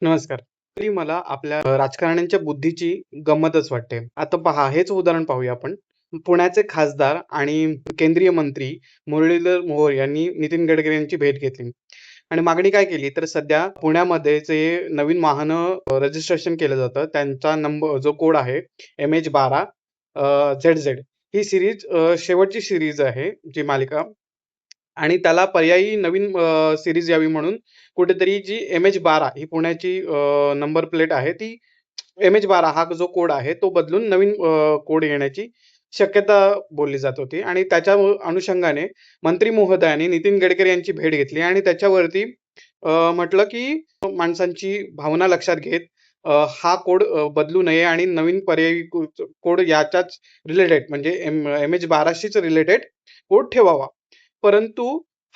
नमस्कार. तरी मला आपल्या राजकारण्यांच्या बुद्धीची गंमतच वाटते. आता पहा, हेच उदाहरण पाहूया आपण. पुण्याचे खासदार आणि केंद्रीय मंत्री मुरलीधर मोहोळ यांनी नितीन गडकरी यांची भेट घेतली आणि मागणी काय केली, तर सध्या पुण्यामध्ये जे नवीन वाहनं रजिस्ट्रेशन केलं जातं, त्यांचा नंबर जो कोड आहे MH12 ZZ, ही सीरीज शेवटची सीरीज आहे, जी मालिका, आणि त्याला पर्यायी नवीन सीरीज यावी म्हणून कुठेतरी जी MH12 ही पुण्याची नंबर प्लेट आहे, ती MH12 हा जो कोड आहे तो बदलून नवीन कोड येण्याची शक्यता बोलली जात होती आणि त्याच्या अनुषंगाने मंत्री महोदयांनी नितीन गडकरी यांची भेट घेतली आणि त्याच्यावरती म्हटलं की माणसांची भावना लक्षात घेत हा कोड बदलू नये आणि नवीन पर्यायी कोड याच्याच रिलेटेड, म्हणजे MH12शीच रिलेटेड कोड ठेवावा. परंतु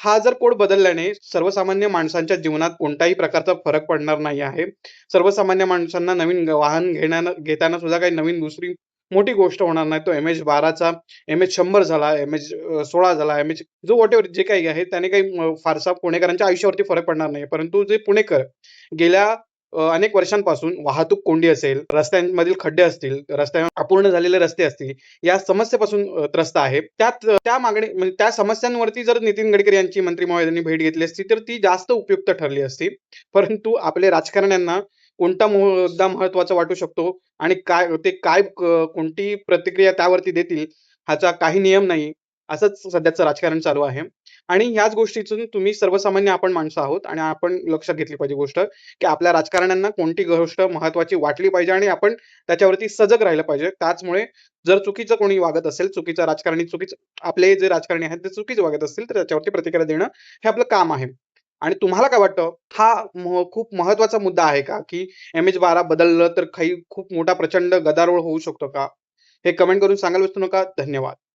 हा जर कोड बदलल्याने सर्वसामान्य माणसांच्या जीवनात कोणत्याही प्रकारचा फरक पडणार नाही आहे. सर्वसामान्य माणसांना नवीन वाहन घेताना सुद्धा काही नवीन दुसरी मोठी गोष्ट होणार नाही. तो MH12चा MH100 झाला, MH16 झाला, जो व्हॉटएव्हर जे काही आहे त्याने काही फारसा पुणेकरांच्या आयुष्यावरती फरक पडणार नाही. परंतु जे पुणेकर गेल्या अनेक वर्षांपासून वाहतूक कोंडी असेल, रस्त्यांमधील खड्डे असतील, अपूर्ण झालेले रस्ते असतील, या समस्येपासून त्रस्त आहे. त्या मागणी म्हणजे त्या समस्यांवरती जर नितीन गडकरी यांची मंत्री महोदयांनी भेट घेतली असती, तर ती जास्त उपयुक्त ठरली असती. परंतु आपले राजकारण्यांना कोणता मुद्दा महत्त्वाचा वाटू शकतो आणि कोणती प्रतिक्रिया त्यावरती देतील, ह्याचा काही नियम नाही. असंच सध्याचं राजकारण चालू आहे. आणि ह्याच गोष्टीतून तुम्ही सर्वसामान्य आपण माणसं आहोत आणि आपण लक्षात घेतली पाहिजे गोष्ट, की आपल्या राजकारण्यांना कोणती गोष्ट महत्त्वाची वाटली पाहिजे आणि आपण त्याच्यावरती सजग राहिलं पाहिजे. त्याचमुळे जर चुकीचं कोणी वागत असेल, आपले जे राजकारणी आहेत ते चुकीचे वागत असतील, तर त्याच्यावरती प्रतिक्रिया देणं हे आपलं काम आहे. आणि तुम्हाला काय वाटतं? हा खूप महत्त्वाचा मुद्दा आहे का, की MH12 बदललं तर काही खूप मोठा प्रचंड गदारोळ होऊ शकतो का? हे कमेंट करून सांगायला विसरू नका. धन्यवाद.